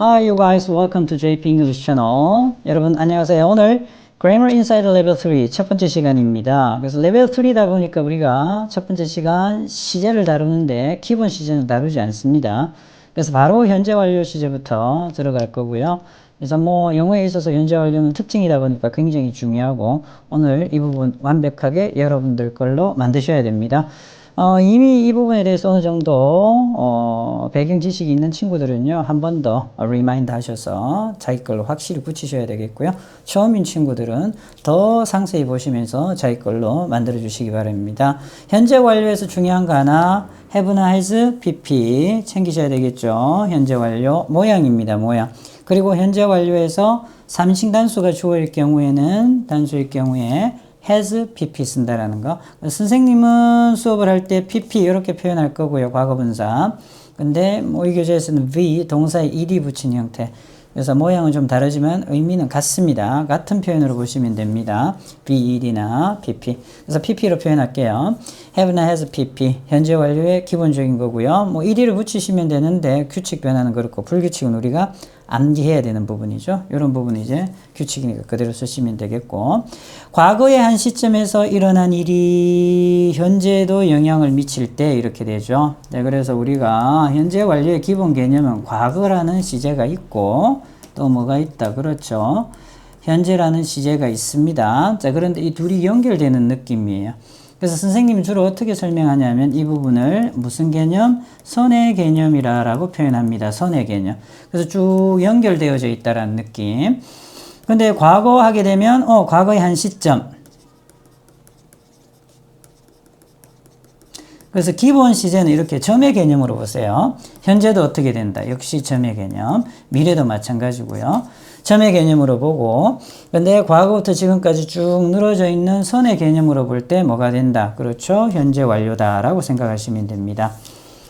Hi, you guys. Welcome to JP English Channel. 여러분, 안녕하세요. 오늘 Grammar Inside Level 3 첫 번째 시간입니다. 그래서 레벨 3다 보니까 우리가 첫 번째 시간 시제를 다루는데 기본 시제는 다루지 않습니다. 그래서 바로 현재 완료 시제부터 들어갈 거고요. 그래서 영어에 있어서 현재 완료는 특징이다 보니까 굉장히 중요하고 오늘 이 부분 완벽하게 여러분들 걸로 만드셔야 됩니다. 이미 이 부분에 대해서 어느 정도 배경 지식이 있는 친구들은요 한 번 더 리마인드 하셔서 자기 걸로 확실히 붙이셔야 되겠고요. 처음인 친구들은 더 상세히 보시면서 자기 걸로 만들어 주시기 바랍니다. 현재 완료에서 중요한 거 하나, have나 has, pp 챙기셔야 되겠죠. 현재 완료 모양입니다. 모양. 그리고 현재 완료에서 3인칭 단수가 주어일 경우에는 단수일 경우에 has pp 쓴다라는 거. 선생님은 수업을 할 때 pp 이렇게 표현할 거고요. 과거분사. 근데 이 교재에서는 v 동사에 ed 붙인 형태. 그래서 모양은 좀 다르지만 의미는 같습니다. 같은 표현으로 보시면 됩니다. ved나 pp. 그래서 pp로 표현할게요. have나 has pp. 현재 완료의 기본적인 거고요. ed를 붙이시면 되는데 규칙 변화는 그렇고 불규칙은 우리가 암기해야 되는 부분이죠. 이런 부분이 이제 규칙이니까 그대로 쓰시면 되겠고, 과거의 한 시점에서 일어난 일이 현재에도 영향을 미칠 때 이렇게 되죠. 네, 그래서 우리가 현재 완료의 기본 개념은 과거라는 시제가 있고 또 뭐가 있다. 그렇죠. 현재라는 시제가 있습니다. 자, 그런데 이 둘이 연결되는 느낌이에요. 그래서 선생님이 주로 어떻게 설명하냐면 이 부분을 무슨 개념? 선의 개념이라고 표현합니다. 선의 개념. 그래서 쭉 연결되어져 있다라는 느낌. 근데 과거 하게 되면 과거의 한 시점. 그래서 기본 시제는 이렇게 점의 개념으로 보세요. 현재도 어떻게 된다. 역시 점의 개념. 미래도 마찬가지고요. 점의 개념으로 보고, 근데 과거부터 지금까지 쭉 늘어져 있는 선의 개념으로 볼 때 뭐가 된다. 그렇죠. 현재 완료다라고 생각하시면 됩니다.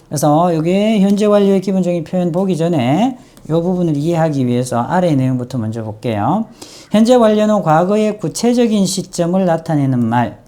그래서 여기 현재 완료의 기본적인 표현 보기 전에 이 부분을 이해하기 위해서 아래의 내용부터 먼저 볼게요. 현재 완료는 과거의 구체적인 시점을 나타내는 말.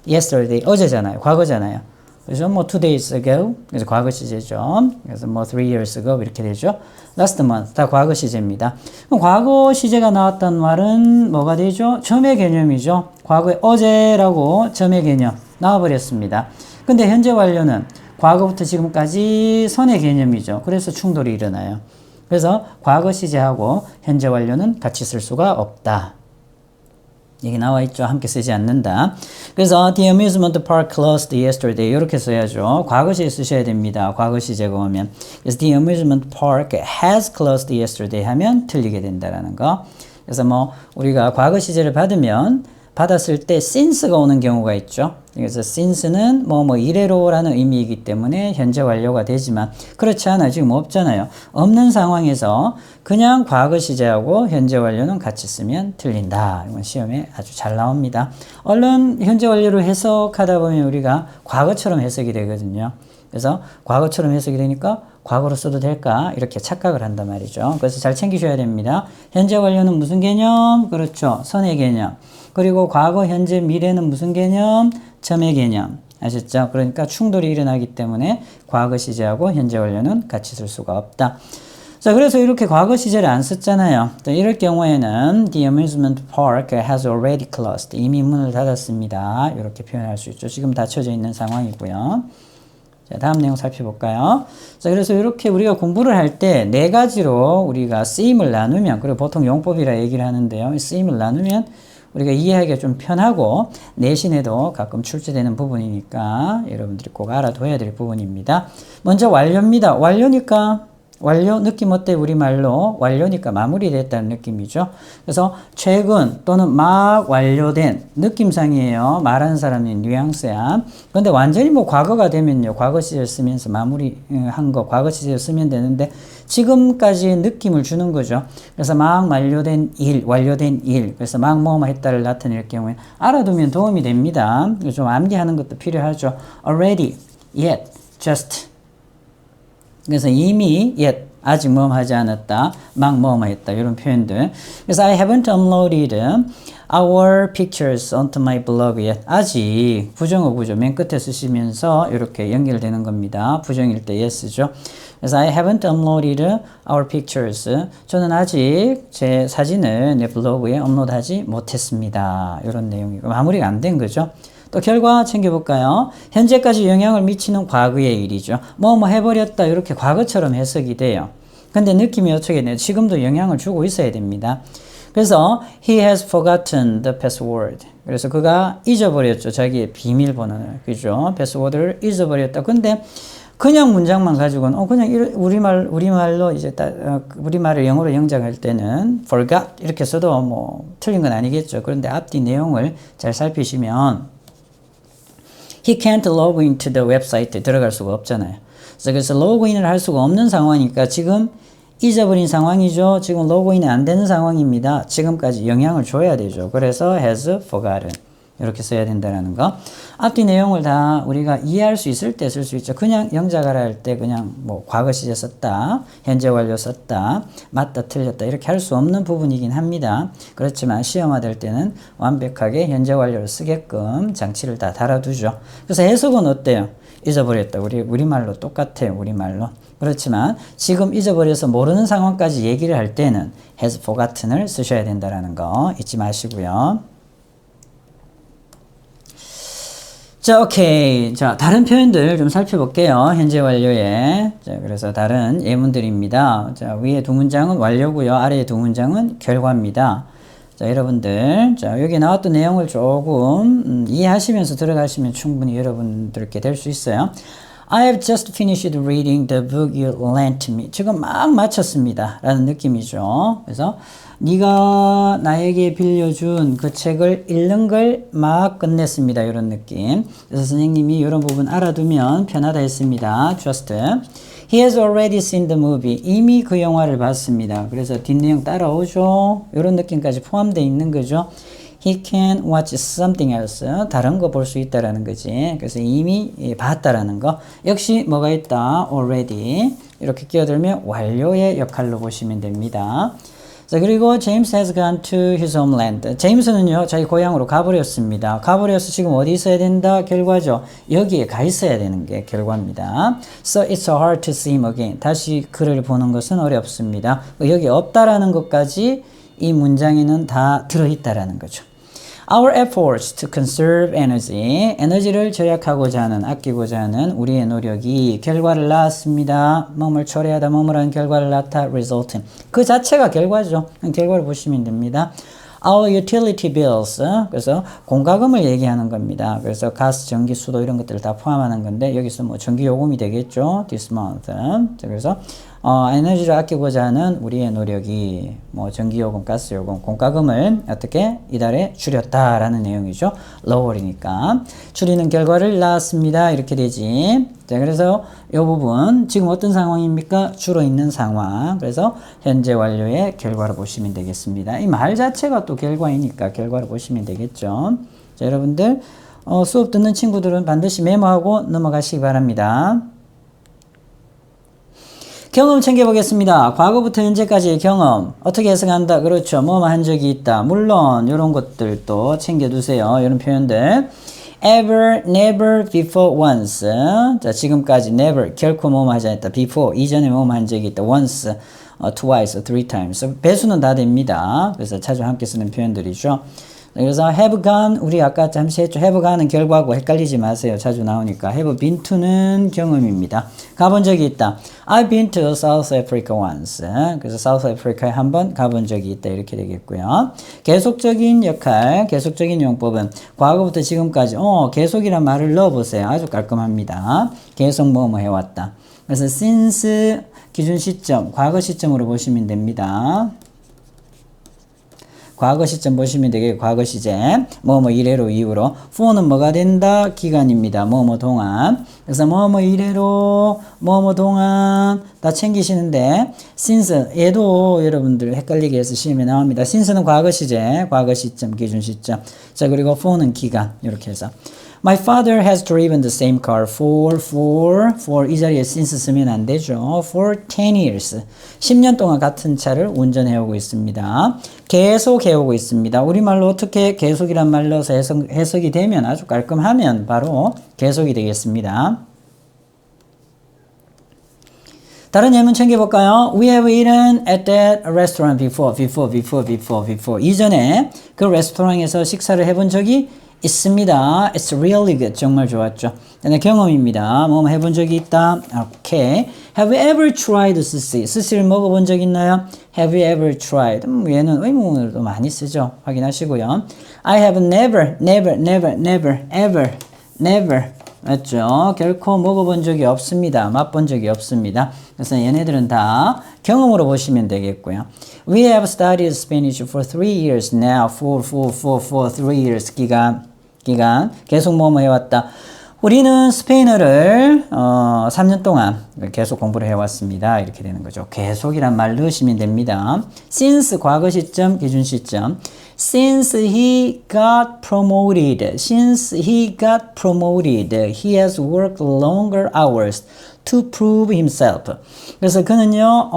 yesterday, 어제잖아요. 과거잖아요. 그래서 2 days ago, 그래서 과거 시제죠. 그래서 3 years ago 이렇게 되죠. last month, 다 과거 시제입니다. 그럼 과거 시제가 나왔던 말은 뭐가 되죠? 점의 개념이죠. 과거에 어제라고 점의 개념 나와버렸습니다. 근데 현재 완료는 과거부터 지금까지 선의 개념이죠. 그래서 충돌이 일어나요. 그래서 과거 시제하고 현재 완료는 같이 쓸 수가 없다. 여기 나와 있죠. 함께 쓰지 않는다. 그래서 the amusement park closed yesterday 이렇게 써야죠. 과거 시제 쓰셔야 됩니다. 과거 시제가 오면. 그래서 the amusement park has closed yesterday 하면 틀리게 된다라는 거. 그래서 우리가 과거 시제를 받았을 때 since가 오는 경우가 있죠. 그래서 since는 이래로라는 의미이기 때문에 현재 완료가 되지만 그렇지 않아. 지금 없잖아요. 없는 상황에서 그냥 과거 시제하고 현재 완료는 같이 쓰면 틀린다. 이건 시험에 아주 잘 나옵니다. 얼른 현재 완료를 해석하다 보면 우리가 과거처럼 해석이 되거든요. 그래서 과거처럼 해석이 되니까 과거로 써도 될까? 이렇게 착각을 한단 말이죠. 그래서 잘 챙기셔야 됩니다. 현재 완료는 무슨 개념? 그렇죠. 선의 개념. 그리고 과거, 현재, 미래는 무슨 개념? 점의 개념. 아셨죠? 그러니까 충돌이 일어나기 때문에 과거 시제하고 현재 완료는 같이 쓸 수가 없다. 자, 그래서 이렇게 과거 시제를 안 썼잖아요. 자, 이럴 경우에는 the amusement park has already closed. 이미 문을 닫았습니다. 이렇게 표현할 수 있죠. 지금 닫혀져 있는 상황이고요. 자, 다음 내용 살펴볼까요? 자, 그래서 이렇게 우리가 공부를 할 때 네 가지로 우리가 쓰임을 나누면, 그리고 보통 용법이라 얘기를 하는데요. 쓰임을 나누면 우리가 이해하기가 좀 편하고 내신에도 가끔 출제되는 부분이니까 여러분들이 꼭 알아둬야 될 부분입니다. 먼저 완료입니다. 완료니까 완료 느낌 어때? 우리말로 완료니까 마무리됐다는 느낌이죠. 그래서 최근 또는 막 완료된 느낌상이에요. 말하는 사람이 뉘앙스야. 그런데 완전히 과거가 되면요. 과거 시제 쓰면서 마무리한 거 과거 시제 쓰면 되는데 지금까지의 느낌을 주는 거죠. 그래서 막 완료된 일. 그래서 막 뭐뭐 했다를 나타낼 경우에 알아두면 도움이 됩니다. 좀 암기하는 것도 필요하죠. already, yet, just. 그래서 이미 아직 하지 않았다. 막 했다. 이런 표현들. 그래서 I haven't uploaded our pictures onto my blog yet. 아직 부정어구죠. 맨 끝에 쓰시면서 이렇게 연결되는 겁니다. 부정일 때 yes죠. 그래서 I haven't uploaded our pictures. 저는 아직 제 사진을 내 블로그에 업로드하지 못했습니다. 이런 내용이고 마무리가 안 된 거죠. 또 결과 챙겨볼까요? 현재까지 영향을 미치는 과거의 일이죠. 뭐 해버렸다 이렇게 과거처럼 해석이 돼요. 근데 느낌이 어떻게 돼요? 지금도 영향을 주고 있어야 됩니다. 그래서 he has forgotten the password. 그래서 그가 잊어버렸죠. 자기의 비밀번호를. 그죠? 패스워드를 잊어버렸다. 근데 그냥 문장만 가지고는 그냥 우리말로 이제 우리말을 영어로 영작할 때는 forgot 이렇게 써도 뭐 틀린 건 아니겠죠. 그런데 앞뒤 내용을 잘 살피시면 he can't log into the website 들어갈 수가 없잖아요. 그래서 로그인을 할 수가 없는 상황이니까 지금 잊어버린 상황이죠. 지금 로그인이 안 되는 상황입니다. 지금까지 영향을 줘야 되죠. 그래서 has forgotten 이렇게 써야 된다는 거. 앞뒤 내용을 다 우리가 이해할 수 있을 때 쓸 수 있죠. 그냥 영작하라 할 때 그냥 뭐 과거 시제 썼다, 현재 완료 썼다, 맞다 틀렸다 이렇게 할 수 없는 부분이긴 합니다. 그렇지만 시험화 될 때는 완벽하게 현재 완료를 쓰게끔 장치를 다 달아두죠. 그래서 해석은 어때요? 잊어버렸다. 우리말로 똑같아요. 우리말로. 그렇지만 지금 잊어버려서 모르는 상황까지 얘기를 할 때는 has forgotten을 쓰셔야 된다는 거 잊지 마시고요. 자, 오케이. 자, 다른 표현들 좀 살펴볼게요. 현재 완료에. 자, 그래서 다른 예문들입니다. 자, 위에 두 문장은 완료고요. 아래에 두 문장은 결과입니다. 자, 여러분들. 자, 여기 나왔던 내용을 조금 이해하시면서 들어가시면 충분히 여러분들께 될 수 있어요. I have just finished reading the book you lent me. 지금 막 마쳤습니다. 라는 느낌이죠. 그래서 네가 나에게 빌려준 그 책을 읽는 걸 막 끝냈습니다. 이런 느낌. 그래서 선생님이 이런 부분 알아두면 편하다 했습니다. Just. He has already seen the movie. 이미 그 영화를 봤습니다. 그래서 뒷내용 따라오죠. 이런 느낌까지 포함되어 있는 거죠. He can watch something else. 다른 거 볼 수 있다라는 거지. 그래서 이미 봤다라는 거. 역시 뭐가 있다. Already. 이렇게 끼어들면 완료의 역할로 보시면 됩니다. 자, 그리고 James has gone to his homeland. 제임스는요, 자기 고향으로 가버렸습니다. 가버려서 지금 어디 있어야 된다? 결과죠. 여기에 가 있어야 되는 게 결과입니다. So it's hard to see him again. 다시 그를 보는 것은 어렵습니다. 여기 없다라는 것까지 이 문장에는 다 들어있다라는 거죠. Our efforts to conserve energy, 에너지를 절약하고자 하는, 아끼고자 하는 우리의 노력이 결과를 낳았습니다. 뭐뭘 초래하다, 뭐뭘 하는 결과를 낳다, result. 그 자체가 결과죠. 결과를 보시면 됩니다. Our utility bills, 그래서 공과금을 얘기하는 겁니다. 그래서 가스, 전기, 수도 이런 것들을 다 포함하는 건데 여기서 뭐 전기 요금이 되겠죠. This month. 그래서 에너지를 아끼고자 하는 우리의 노력이 뭐 전기요금, 가스요금, 공과금을 어떻게 이달에 줄였다라는 내용이죠. lower이니까 줄이는 결과를 낳았습니다. 이렇게 되지. 자, 그래서 이 부분 지금 어떤 상황입니까? 주로 있는 상황. 그래서 현재 완료의 결과를 보시면 되겠습니다. 이 말 자체가 또 결과이니까 결과를 보시면 되겠죠. 자, 여러분들 수업 듣는 친구들은 반드시 메모하고 넘어가시기 바랍니다. 경험 챙겨보겠습니다. 과거부터 현재까지의 경험 어떻게 해석한다? 그렇죠. 뭐뭐 한 적이 있다. 물론 이런 것들도 챙겨두세요. 이런 표현들. ever, never, before, once. 자, 지금까지 never, 결코 뭐뭐 하지 않았다. before, 이전에 뭐뭐 한 적이 있다. once, twice, three times. 배수는 다 됩니다. 그래서 자주 함께 쓰는 표현들이죠. 그래서 have gone, 우리 아까 잠시 했죠. have gone은 결과고 헷갈리지 마세요. 자주 나오니까. have been to는 경험입니다. 가본 적이 있다. I've been to South Africa once. 그래서 South Africa에 한번 가본 적이 있다. 이렇게 되겠고요. 계속적인 역할, 계속적인 용법은 과거부터 지금까지 계속이란 말을 넣어보세요. 아주 깔끔합니다. 계속 뭐뭐 해왔다. 그래서 since 기준 시점, 과거 시점으로 보시면 됩니다. 과거 시점 보시면 되게 과거 시제 뭐뭐 이래로 이후로 for는 뭐가 된다? 기간입니다. 뭐뭐 동안. 그래서 뭐뭐 이래로 뭐뭐 동안 다 챙기시는데 since 얘도 여러분들 헷갈리게 해서 시험에 나옵니다. since는 과거 시제, 과거 시점, 기준 시점. 자, 그리고 for는 기간 이렇게 해서 My father has driven the same car for 이 자리에 since 쓰면 안 되죠. For 10 years. 10년 동안 같은 차를 운전해오고 있습니다. 계속 해오고 있습니다. 우리말로 어떻게 계속이란 말 넣어서 해석이 되면 아주 깔끔하면 바로 계속이 되겠습니다. 다른 예문 챙겨볼까요? We have eaten at that restaurant before. 이전에 그 레스토랑에서 식사를 해본 적이 있습니다. It's really good. 정말 좋았죠. 네, 경험입니다. 뭐 해본 적이 있다. 오케이. Have you ever tried 스시? 스시를 먹어본 적 있나요? Have you ever tried? 얘는 의문으로도 많이 쓰죠. 확인하시고요. I have never. 맞죠? 결코 먹어본 적이 없습니다. 맛본 적이 없습니다. 그래서 얘네들은 다 경험으로 보시면 되겠고요. We have studied Spanish for 3 years now. For 3 years. 기간. 계속 뭐뭐 해왔다. 우리는 스페인어를 3년 동안 계속 공부를 해왔습니다. 이렇게 되는 거죠. 계속이란 말 넣으시면 됩니다. Since 과거 시점, 기준 시점. Since he got promoted, he has worked longer hours to prove himself. 그래서 그는요,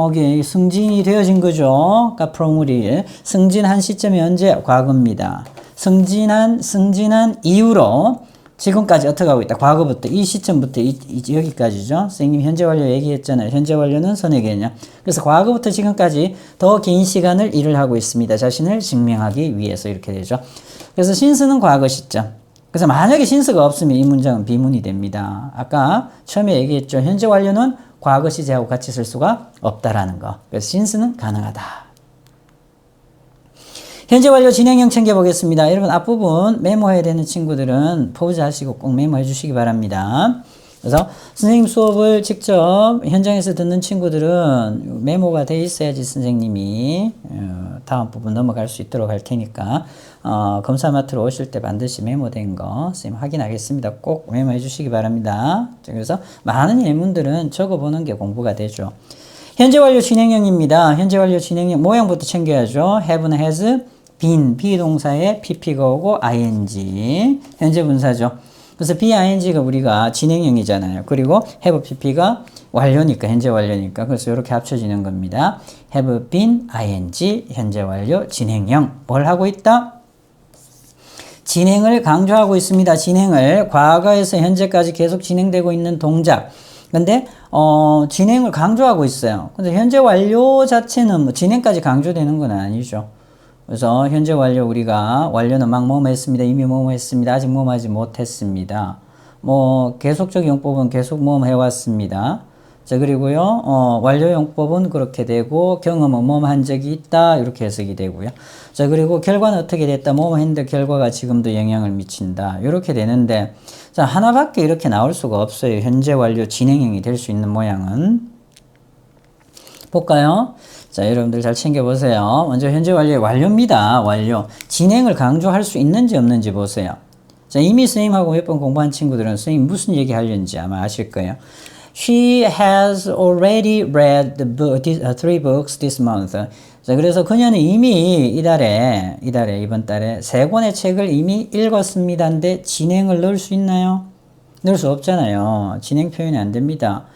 승진이 되어진 거죠. got promoted. 승진한 시점이 언제? 과거입니다. 승진한 이후로 지금까지 어떻게 하고 있다? 과거부터, 이 시점부터 여기까지죠. 선생님 현재 완료 얘기했잖아요. 현재 완료는 선의 개념. 그래서 과거부터 지금까지 더 긴 시간을 일을 하고 있습니다. 자신을 증명하기 위해서 이렇게 되죠. 그래서 since는 과거 시점. 그래서 만약에 since가 없으면 이 문장은 비문이 됩니다. 아까 처음에 얘기했죠. 현재 완료는 과거 시제하고 같이 쓸 수가 없다라는 거. 그래서 since는 가능하다. 현재 완료 진행형 챙겨보겠습니다. 여러분 앞부분 메모해야 되는 친구들은 포즈 하시고 꼭 메모해 주시기 바랍니다. 그래서 선생님 수업을 직접 현장에서 듣는 친구들은 메모가 돼 있어야지 선생님이 다음 부분 넘어갈 수 있도록 할 테니까 검사 맡으러 오실 때 반드시 메모된 거 선생님 확인하겠습니다. 꼭 메모해 주시기 바랍니다. 그래서 많은 예문들은 적어보는 게 공부가 되죠. 현재 완료 진행형입니다. 현재 완료 진행형 모양부터 챙겨야죠. have는 has, been, 비동사에 pp가 오고 ing, 현재 분사죠. 그래서 BING가 우리가 진행형이잖아요. 그리고 have pp가 완료니까, 현재 완료니까. 그래서 이렇게 합쳐지는 겁니다. have been, ing, 현재 완료, 진행형. 뭘 하고 있다? 진행을 강조하고 있습니다. 진행을 과거에서 현재까지 계속 진행되고 있는 동작. 근데 진행을 강조하고 있어요. 근데 현재 완료 자체는 뭐 진행까지 강조되는 건 아니죠. 그래서 현재 완료 우리가 완료는 막 뭐뭐 했습니다. 이미 뭐뭐 했습니다. 아직 뭐뭐 하지 못했습니다. 뭐 계속적 용법은 계속 뭐뭐 해왔습니다. 자 그리고요 완료 용법은 그렇게 되고 경험은 뭐뭐 한 적이 있다 이렇게 해석이 되고요. 자 그리고 결과는 어떻게 됐다. 뭐뭐 했는데 결과가 지금도 영향을 미친다 이렇게 되는데 자 하나밖에 이렇게 나올 수가 없어요. 현재 완료 진행형이 될 수 있는 모양은 볼까요? 자, 여러분들 잘 챙겨보세요. 먼저 현재 완료의 완료입니다. 완료. 진행을 강조할 수 있는지 없는지 보세요. 자, 이미 선생님하고 몇 번 공부한 친구들은 선생님 무슨 얘기 하려는지 아마 아실 거예요. She has already read the book, 3 books this month. 자, 그래서 그녀는 이미 이번 달에 3권의 책을 이미 읽었습니다인데 진행을 넣을 수 있나요? 넣을 수 없잖아요. 진행 표현이 안 됩니다.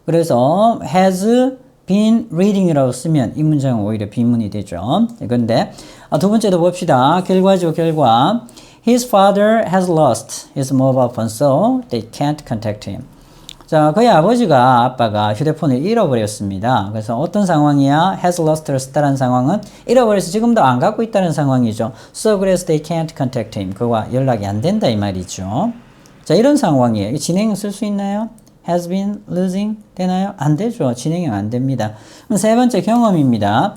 그래서 has been reading이라고 쓰면 이 문장은 오히려 비문이 되죠. 그런데 두 번째도 봅시다. 결과죠, 결과. His father has lost his mobile phone, so they can't contact him. 자, 그의 아빠가 휴대폰을 잃어버렸습니다. 그래서 어떤 상황이야? has lost를 썼다는 상황은 잃어버려서 지금도 안 갖고 있다는 상황이죠. So 그래서 they can't contact him. 그와 연락이 안 된다 이 말이죠. 자, 이런 상황이에요. 진행 쓸 수 있나요? has been losing 되나요? 안 되죠. 진행이 안 됩니다. 그럼 세 번째 경험입니다.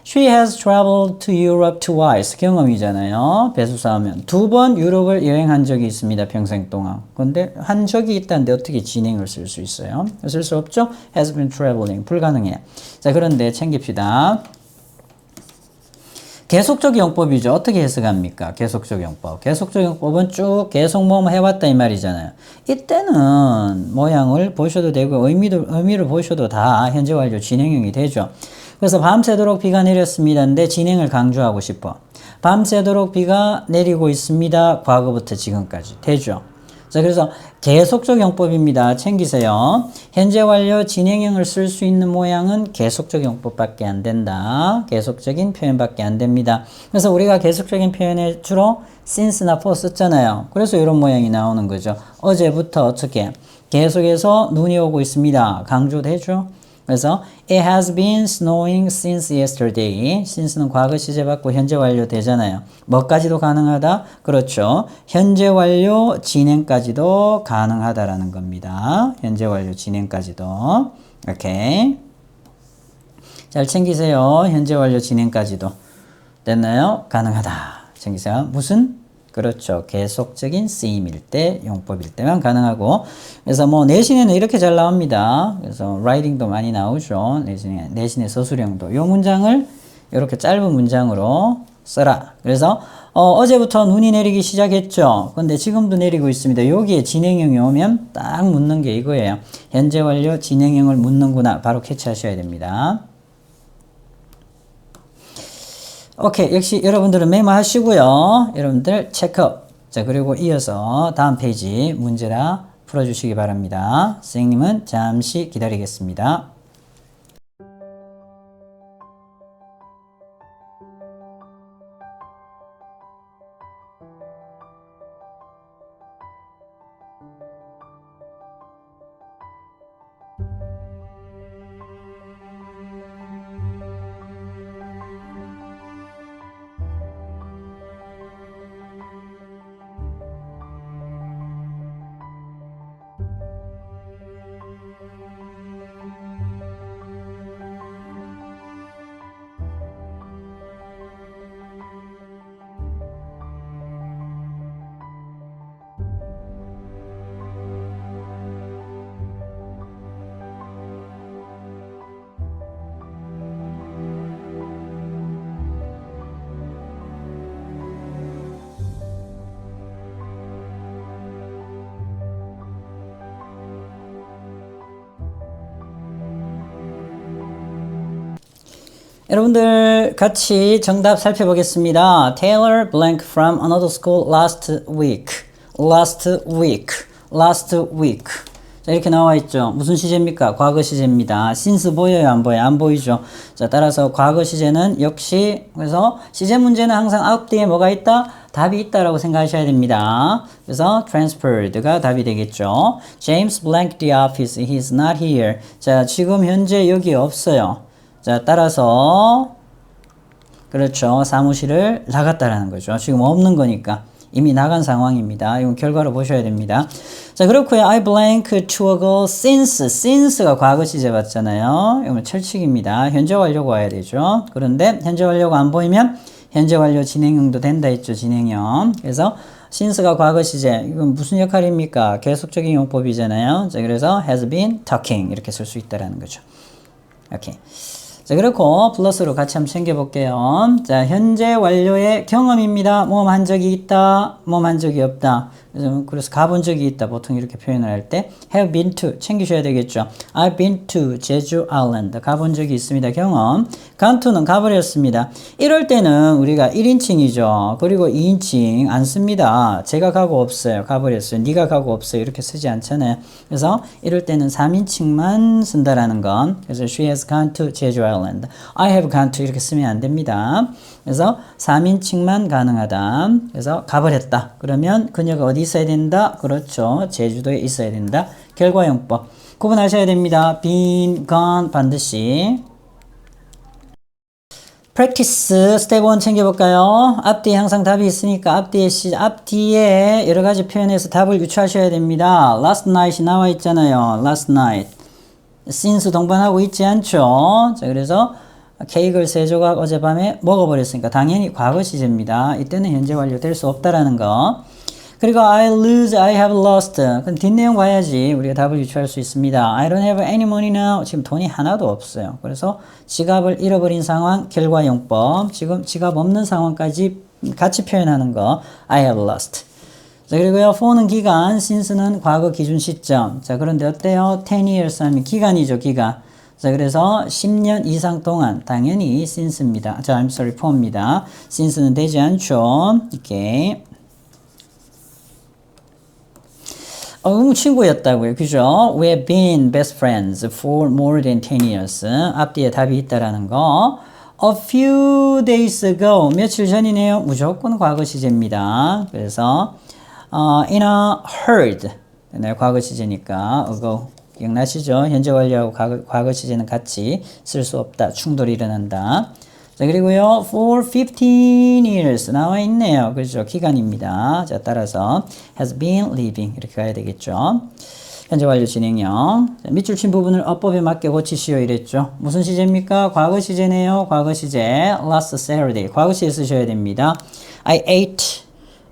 She has traveled to Europe twice. 경험이잖아요. 배수사하면 2번 유럽을 여행한 적이 있습니다. 평생 동안. 그런데 한 적이 있다는데 어떻게 진행을 쓸 수 있어요? 쓸 수 없죠? has been traveling. 불가능해. 자, 그런데 챙깁시다. 계속적 용법이죠. 어떻게 해석합니까? 계속적 용법. 계속적 용법은 쭉 계속 뭐뭐 해왔다 이 말이잖아요. 이때는 모양을 보셔도 되고 의미를 보셔도 다 현재 완료 진행형이 되죠. 그래서 밤새도록 비가 내렸습니다인데 진행을 강조하고 싶어. 밤새도록 비가 내리고 있습니다. 과거부터 지금까지 되죠. 자, 그래서 계속적 용법입니다. 챙기세요. 현재 완료 진행형을 쓸 수 있는 모양은 계속적 용법밖에 안 된다. 계속적인 표현밖에 안 됩니다. 그래서 우리가 계속적인 표현에 주로 since나 for 썼잖아요. 그래서 이런 모양이 나오는 거죠. 어제부터 어떻게 계속해서 눈이 오고 있습니다. 강조되죠. 그래서 it has been snowing since yesterday. since는 과거 시제 받고 현재 완료 되잖아요. 뭐까지도 가능하다? 그렇죠. 현재 완료 진행까지도 가능하다라는 겁니다. 현재 완료 진행까지도. 오케이. 잘 챙기세요. 현재 완료 진행까지도. 됐나요? 가능하다. 챙기세요. 무슨? 그렇죠. 계속적인 쓰임일 때, 용법일 때만 가능하고. 그래서 뭐 내신에는 이렇게 잘 나옵니다. 그래서 라이팅도 많이 나오죠. 내신의 서술형도. 요 문장을 이렇게 짧은 문장으로 써라. 그래서 어제부터 눈이 내리기 시작했죠. 근데 지금도 내리고 있습니다. 여기에 진행형이 오면 딱 묻는 게 이거예요. 현재 완료 진행형을 묻는구나. 바로 캐치하셔야 됩니다. 오케이. 역시 여러분들은 메모하시고요. 여러분들 체크업. 자, 그리고 이어서 다음 페이지 문제라 풀어주시기 바랍니다. 선생님은 잠시 기다리겠습니다. 여러분들 같이 정답 살펴보겠습니다. Taylor blank from another school last week. 자, 이렇게 나와 있죠. 무슨 시제입니까? 과거 시제입니다. since 보여요? 안 보여요? 안 보이죠? 자, 따라서 과거 시제는 역시, 그래서 시제 문제는 항상 앞뒤에 뭐가 있다? 답이 있다라고 생각하셔야 됩니다. 그래서 transferred가 답이 되겠죠. James blank the office. He's not here. 자, 지금 현재 여기 없어요. 자, 따라서 그렇죠. 사무실을 나갔다라는 거죠. 지금 없는 거니까 이미 나간 상황입니다. 이건 결과로 보셔야 됩니다. 자, 그렇고요. I blank to a girl since가 과거 시제 봤잖아요. 이건 철칙입니다. 현재 완료가 와야 되죠. 그런데 현재 완료가 안 보이면 현재 완료 진행형도 된다 했죠. 진행형. 그래서 since가 과거 시제. 이건 무슨 역할입니까? 계속적인 용법이잖아요. 자, 그래서 has been talking 이렇게 쓸 수 있다라는 거죠. 오케이. 자, 그렇고 플러스로 같이 한번 챙겨볼게요. 자, 현재 완료의 경험입니다. 모험한 적이 있다. 모험한 적이 없다. 그래서 가본 적이 있다. 보통 이렇게 표현을 할 때 have been to 챙기셔야 되겠죠. I've been to 제주 아일랜드. 가본 적이 있습니다. 경험. gone to는 가버렸습니다. 이럴 때는 우리가 1인칭이죠. 그리고 2인칭 안 씁니다. 제가 가고 없어요. 가버렸어요. 네가 가고 없어요. 이렇게 쓰지 않잖아요. 그래서 이럴 때는 3인칭만 쓴다라는 건. 그래서 she has gone to 제주 아일랜드. I have gone to 이렇게 쓰면 안 됩니다. 그래서 3인칭만 가능하다. 그래서 가버렸다. 그러면 그녀가 어디 있어야 된다? 그렇죠. 제주도에 있어야 된다. 결과용법. 구분하셔야 됩니다. been, gone 반드시. practice step 1 챙겨볼까요? 앞뒤에 항상 답이 있으니까 앞뒤에 여러 가지 표현에서 답을 유추하셔야 됩니다. last night이 나와 있잖아요. last night. since 동반하고 있지 않죠? 자, 그래서 케이크를 3조각 어젯밤에 먹어버렸으니까 당연히 과거 시제입니다. 이때는 현재 완료 될 수 없다라는 거. 그리고 I lose, I have lost. 그럼 뒷내용 봐야지 우리가 답을 유추할 수 있습니다. I don't have any money now. 지금 돈이 하나도 없어요. 그래서 지갑을 잃어버린 상황, 결과용법. 지금 지갑 없는 상황까지 같이 표현하는 거. I have lost. 자, 그리고요, for는 기간, since는 과거 기준 시점. 자, 그런데 어때요? 10 years 하면 기간이죠, 기간. 자, 그래서 10년 이상 동안 당연히 since입니다. 자, I'm sorry, for입니다. since는 되지 않죠. 이렇게. 친구였다고요. 그죠? We have been best friends for more than 10 years. 앞뒤에 답이 있다라는 거. A few days ago. 며칠 전이네요. 무조건 과거 시제입니다. 그래서 in a herd. 네, 과거 시제니까 ago. 기억나시죠? 현재 완료하고 과거 시제는 같이 쓸 수 없다. 충돌이 일어난다. 자, 그리고요, for 15 years 나와 있네요. 그렇죠? 기간입니다. 자, 따라서 has been living 이렇게 가야 되겠죠. 현재 완료 진행형. 자, 밑줄 친 부분을 어법에 맞게 고치시오 이랬죠. 무슨 시제입니까? 과거 시제네요. 과거 시제. Last Saturday. 과거 시제 쓰셔야 됩니다. I ate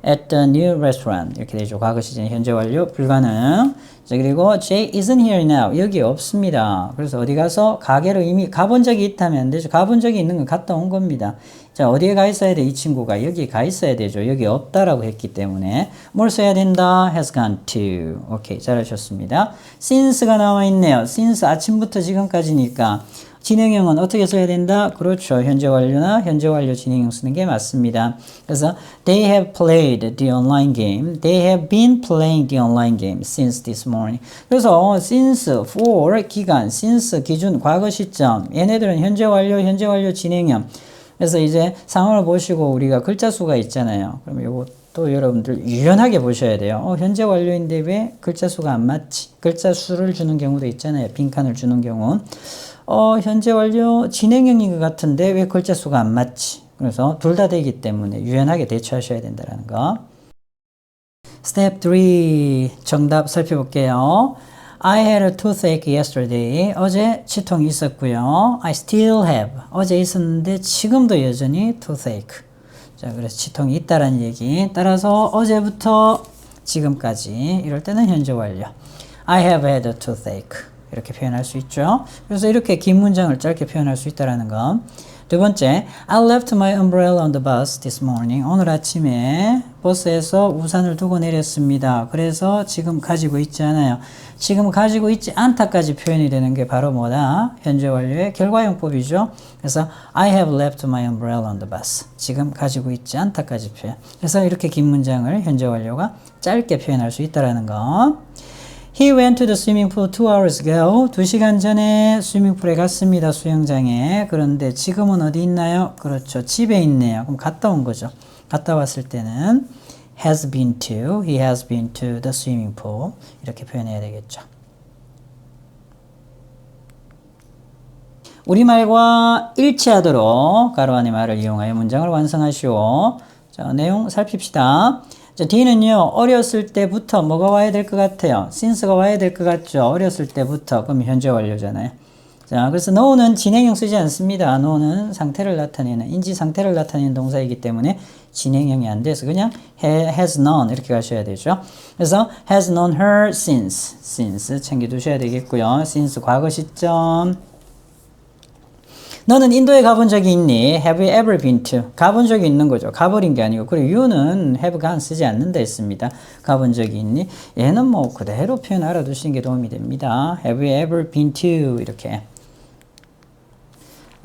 at the new restaurant. 이렇게 되죠. 과거 시제 현재 완료 불가능. 자, 그리고 Jay isn't here now. 여기 없습니다. 그래서 어디 가서 가게로 이미 가본 적이 있다면 안 되죠. 가본 적이 있는 건 갔다 온 겁니다. 자, 어디에 가 있어야 돼? 이 친구가 여기 가 있어야 되죠. 여기 없다라고 했기 때문에 뭘 써야 된다? has gone to. 오케이, 잘하셨습니다. since가 나와 있네요. since 아침부터 지금까지니까 진행형은 어떻게 써야 된다? 그렇죠. 현재 완료나 현재 완료 진행형 쓰는 게 맞습니다. 그래서 they have played the online game. They have been playing the online game since this morning. 그래서 since, for 기간, since 기준, 과거 시점. 얘네들은 현재 완료 진행형. 그래서 이제 상황을 보시고 우리가 글자 수가 있잖아요. 그럼 요것도 여러분들 유연하게 보셔야 돼요. 현재 완료인데 왜 글자 수가 안 맞지? 글자 수를 주는 경우도 있잖아요. 빈칸을 주는 경우. 현재 완료 진행형인 것 같은데 왜 글자 수가 안 맞지? 그래서 둘 다 되기 때문에 유연하게 대처하셔야 된다는 거. 스텝 3 정답 살펴볼게요. I had a toothache yesterday. 어제 치통이 있었고요. I still have. 어제 있었는데 지금도 여전히 toothache. 자, 그래서 치통이 있다라는 얘기. 따라서 어제부터 지금까지 이럴 때는 현재 완료. I have had a toothache. 이렇게 표현할 수 있죠. 그래서 이렇게 긴 문장을 짧게 표현할 수 있다는 거. 두 번째, I left my umbrella on the bus this morning. 오늘 아침에 버스에서 우산을 두고 내렸습니다. 그래서 지금 가지고 있지 않아요. 지금 가지고 있지 않다까지 표현이 되는 게 바로 뭐다? 현재 완료의 결과용법이죠. 그래서 I have left my umbrella on the bus. 지금 가지고 있지 않다까지 표현. 그래서 이렇게 긴 문장을 현재 완료가 짧게 표현할 수 있다는 거. He went to the swimming pool 2 hours ago. 2시간 전에 스위밍풀에 갔습니다. 수영장에. 그런데 지금은 어디 있나요? 그렇죠. 집에 있네요. 그럼 갔다 온 거죠. 갔다 왔을 때는 has been to, he has been to the swimming pool. 이렇게 표현해야 되겠죠. 우리말과 일치하도록 가로 안의 말을 이용하여 문장을 완성하시오. 자, 내용 살핍시다. 자, D는요, 어렸을 때부터 뭐가 와야 될 것 같아요? since가 와야 될 것 같죠? 어렸을 때부터. 그럼 현재 완료잖아요. 자, 그래서 know는 진행형 쓰지 않습니다. know는 상태를 나타내는, 인지 상태를 나타내는 동사이기 때문에 진행형이 안 돼서 그냥 has known 이렇게 가셔야 되죠. 그래서 has known her since 챙겨두셔야 되겠고요. since 과거 시점. 너는 인도에 가본 적이 있니? Have you ever been to? 가본 적이 있는 거죠. 가버린 게 아니고. 그리고 you는 have gone 쓰지 않는다 했습니다. 가본 적이 있니? 얘는 뭐 그대로 표현 알아두시는 게 도움이 됩니다. Have you ever been to? 이렇게.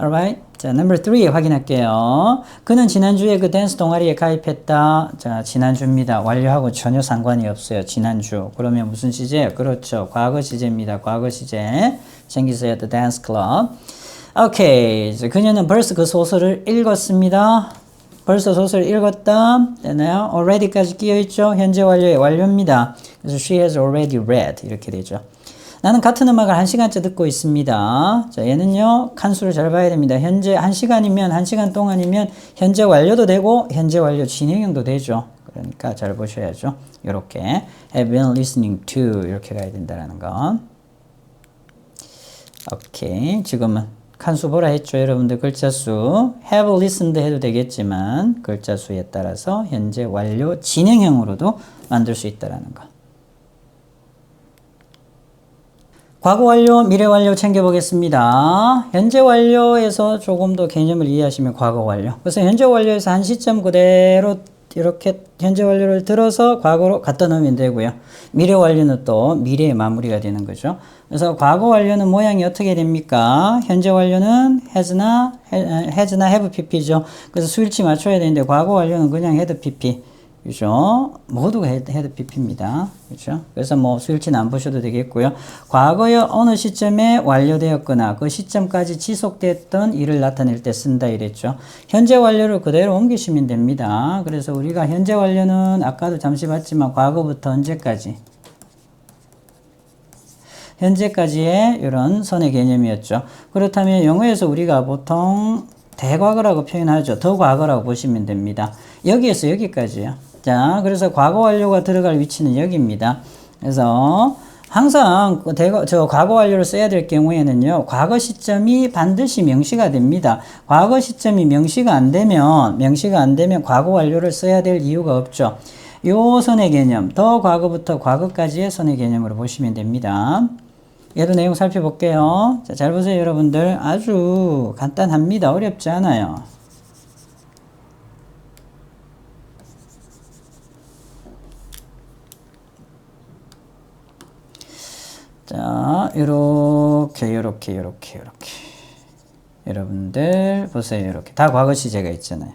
Alright. 자, number 3 확인할게요. 그는 지난주에 그 댄스 동아리에 가입했다. 자, 지난주입니다. 완료하고 전혀 상관이 없어요. 지난주. 그러면 무슨 시제예요? 그렇죠. 과거 시제입니다. 과거 시제. 챙기세요. The dance club. 오케이. 그녀는 벌써 그 소설을 읽었습니다. 벌써 소설을 읽었다. 되나요? already까지 끼어있죠. 현재 완료의 완료입니다. 그래서 she has already read. 이렇게 되죠. 나는 같은 음악을 1시간째 듣고 있습니다. 자, 얘는요, 칸수를 잘 봐야 됩니다. 현재 1시간이면, 1시간 동안이면 현재 완료도 되고, 현재 완료 진행형도 되죠. 그러니까 잘 보셔야죠. 이렇게. have been listening to. 이렇게 가야 된다는 거. 오케이. 지금은 칸수 보라 했죠. 여러분들 글자 수 have listened 해도 되겠지만 글자 수에 따라서 현재 완료 진행형으로도 만들 수 있다는 거. 과거 완료, 미래 완료 챙겨보겠습니다. 현재 완료에서 조금 더 개념을 이해하시면 과거 완료. 그래서 현재 완료에서 한 시점 그대로 이렇게 현재 완료를 들어서 과거로 갖다 놓으면 되고요. 미래 완료는 또 미래의 마무리가 되는 거죠. 그래서 과거 완료는 모양이 어떻게 됩니까? 현재 완료는 has나 have pp죠. 그래서 수일치 맞춰야 되는데 과거 완료는 그냥 had pp. 그죠? 모두가 had pp입니다. 그죠? 그래서 뭐 수일치는 안 보셔도 되겠고요. 과거의 어느 시점에 완료되었거나 그 시점까지 지속됐던 일을 나타낼 때 쓴다 이랬죠. 현재 완료를 그대로 옮기시면 됩니다. 그래서 우리가 현재 완료는 아까도 잠시 봤지만 과거부터 언제까지? 현재까지의 이런 선의 개념이었죠. 그렇다면 영어에서 우리가 보통 대과거라고 표현하죠. 더 과거라고 보시면 됩니다. 여기에서 여기까지요. 자, 그래서 과거 완료가 들어갈 위치는 여기입니다. 그래서 항상 과거 완료를 써야 될 경우에는요, 과거 시점이 반드시 명시가 됩니다. 과거 시점이 명시가 안 되면 과거 완료를 써야 될 이유가 없죠. 요 선의 개념, 더 과거부터 과거까지의 선의 개념으로 보시면 됩니다. 얘도 내용 살펴볼게요. 자, 잘 보세요, 여러분들. 아주 간단합니다. 어렵지 않아요. 자, 요렇게. 여러분들, 보세요. 이렇게. 다 과거 시제가 있잖아요.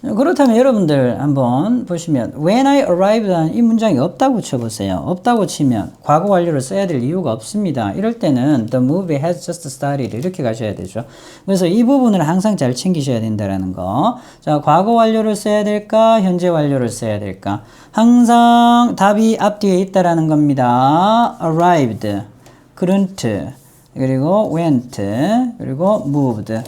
그렇다면 여러분들 한번 보시면 When I arrived 한 이 문장이 없다고 쳐보세요. 없다고 치면 과거 완료를 써야 될 이유가 없습니다. 이럴 때는 The movie has just started 이렇게 가셔야 되죠. 그래서 이 부분을 항상 잘 챙기셔야 된다라는 거. 자, 과거 완료를 써야 될까? 현재 완료를 써야 될까? 항상 답이 앞뒤에 있다라는 겁니다. arrived, couldn't, 그리고 went, 그리고 moved.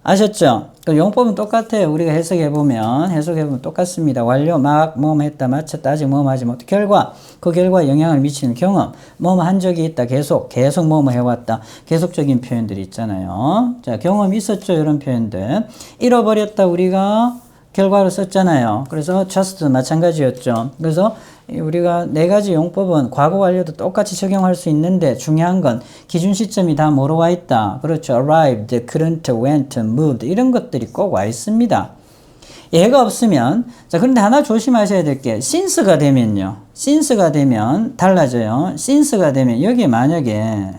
아셨죠? 용법은 똑같아요. 우리가 해석해보면 똑같습니다. 완료, 막, 뭐뭐 했다, 마쳤다, 아직 뭐뭐 하지 못, 결과, 그 결과에 영향을 미치는 경험, 뭐뭐 한 적이 있다, 계속 뭐뭐 해왔다, 계속적인 표현들이 있잖아요. 자, 경험이 있었죠, 이런 표현들. 잃어버렸다, 우리가 결과로 썼잖아요. 그래서 just 마찬가지였죠. 그래서 우리가 네 가지 용법은 과거 완료도 똑같이 적용할 수 있는데 중요한 건 기준 시점이 다 뭐로 와 있다. 그렇죠. arrived, couldn't, went, moved 이런 것들이 꼭 와 있습니다. 얘가 없으면 자 그런데 하나 조심하셔야 될 게 since가 되면 달라져요. since가 되면 여기에 만약에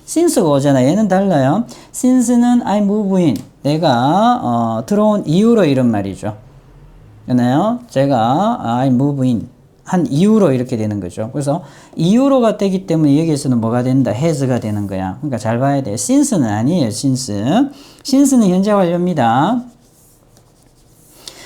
since가 오잖아. 얘는 달라요. since는 I move in 내가 들어온 이후로 이런 말이죠. 그나요? 제가 I move in 한 이후로 이렇게 되는 거죠. 그래서 이후로가 되기 때문에 여기에서는 뭐가 된다? has가 되는 거야. 그러니까 잘 봐야 돼. since는 아니에요. since는 현재 완료입니다.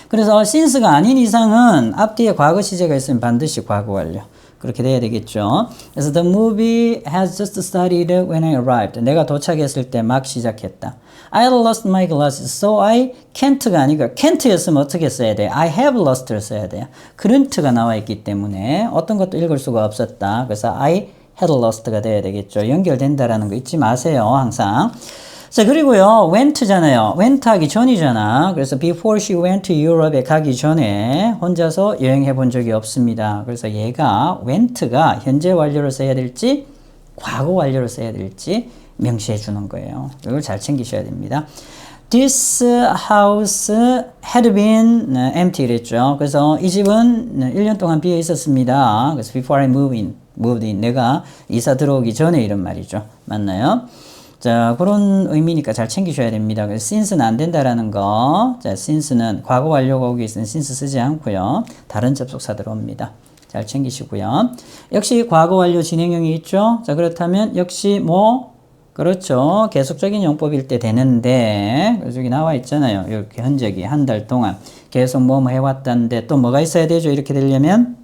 그래서 since가 아닌 이상은 앞뒤에 과거 시제가 있으면 반드시 과거 완료. 그렇게 돼야 되겠죠. 그래서 the movie has just started when I arrived. 내가 도착했을 때 막 시작했다. I lost my glasses, so I can't가 아니고 can't였으면 어떻게 써야 돼? I have lost를 써야 돼요. couldn't가 나와 있기 때문에 어떤 것도 읽을 수가 없었다. 그래서 I had lost가 돼야 되겠죠. 연결된다라는 거 잊지 마세요. 항상. 자, 그리고요, went잖아요. went 하기 전이잖아. 그래서 before she went to Europe에 가기 전에 혼자서 여행해 본 적이 없습니다. 그래서 얘가 went가 현재 완료를 써야 될지 과거 완료를 써야 될지 명시해 주는 거예요. 이걸 잘 챙기셔야 됩니다. This house had been empty 그랬죠. 그래서 이 집은 1년 동안 비어 있었습니다. 그래서 before I moved in 내가 이사 들어오기 전에 이런 말이죠. 맞나요? 자, 그런 의미니까 잘 챙기셔야 됩니다. 그래서 since는 안 된다라는 거. 자, since는 과거 완료가 오기 있으면 since 쓰지 않고요. 다른 접속사 들어옵니다. 잘 챙기시고요. 역시 과거 완료 진행형이 있죠. 자, 그렇다면 역시 그렇죠. 계속적인 용법일 때 되는데, 그래서 여기 나와 있잖아요. 이렇게 흔적이 한 달 동안 계속 뭐뭐 해왔다는데 또 뭐가 있어야 되죠? 이렇게 되려면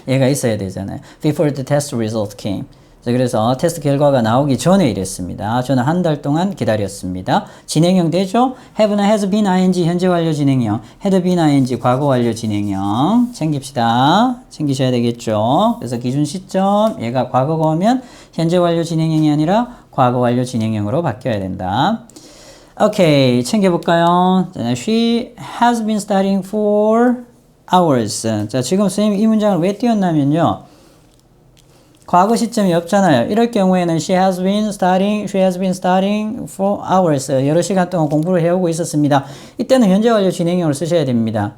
얘가 있어야 되잖아요. Before the test result came. 자, 그래서 테스트 결과가 나오기 전에 이랬습니다. 저는 한 달 동안 기다렸습니다. 진행형 되죠? have나 has been ing 현재 완료 진행형, had been ing 과거 완료 진행형 챙깁시다. 챙기셔야 되겠죠? 그래서 기준 시점 얘가 과거가 오면 현재 완료 진행형이 아니라 과거 완료 진행형으로 바뀌어야 된다. 오케이, 챙겨볼까요? 자, she has been studying for hours. 자, 지금 선생님이 이 문장을 왜 띄웠냐면요. 과거 시점이 없잖아요. 이럴 경우에는 she has been studying for hours. 여러 시간 동안 공부를 해오고 있었습니다. 이때는 현재 완료 진행형을 쓰셔야 됩니다.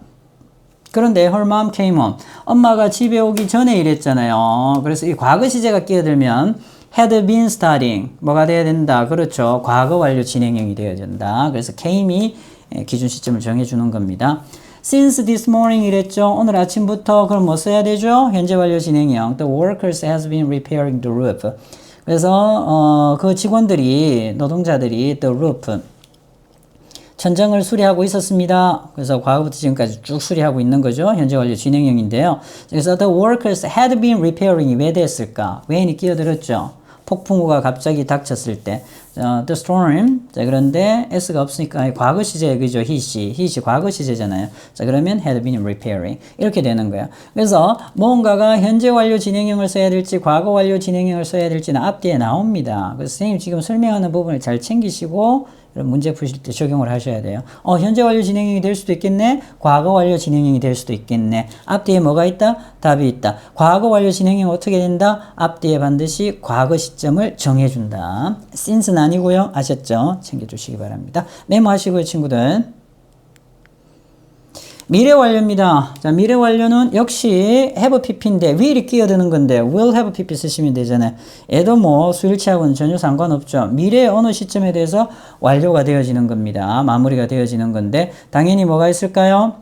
그런데 her mom came home. 엄마가 집에 오기 전에 이랬잖아요. 그래서 이 과거 시제가 끼어들면 had been studying. 뭐가 돼야 된다? 그렇죠. 과거 완료 진행형이 되어야 된다. 그래서 came이 기준 시점을 정해주는 겁니다. Since this morning 이랬죠. 오늘 아침부터 그럼 뭐 써야 되죠? 현재 완료 진행형. The workers has been repairing the roof. 그래서 그 직원들이 노동자들이 the roof 천장을 수리하고 있었습니다. 그래서 과거부터 지금까지 쭉 수리하고 있는 거죠. 현재 완료 진행형인데요. 그래서 the workers had been repairing이 왜 됐을까? when이 끼어들었죠. 폭풍우가 갑자기 닥쳤을 때 the storm. 자, 그런데 s가 없으니까 과거 시제 그죠? he she 과거 시제잖아요. 자, 그러면 had been repairing 이렇게 되는 거예요. 그래서 뭔가가 현재 완료 진행형을 써야 될지 과거 완료 진행형을 써야 될지는 앞뒤에 나옵니다. 그래서 선생님 지금 설명하는 부분을 잘 챙기시고 문제 푸실 때 적용을 하셔야 돼요. 현재 완료 진행형이 될 수도 있겠네. 과거 완료 진행형이 될 수도 있겠네. 앞뒤에 뭐가 있다? 답이 있다. 과거 완료 진행형 어떻게 된다? 앞뒤에 반드시 과거 시점을 정해준다. since는 아니고요. 아셨죠? 챙겨주시기 바랍니다. 메모하시고요, 친구들. 미래 완료입니다. 자, 미래 완료는 역시 have pp인데 will이 끼어드는 건데 will have pp 쓰시면 되잖아요. 얘도 뭐 수일치하고는 전혀 상관없죠. 미래의 어느 시점에 대해서 완료가 되어지는 겁니다. 마무리가 되어지는 건데 당연히 뭐가 있을까요?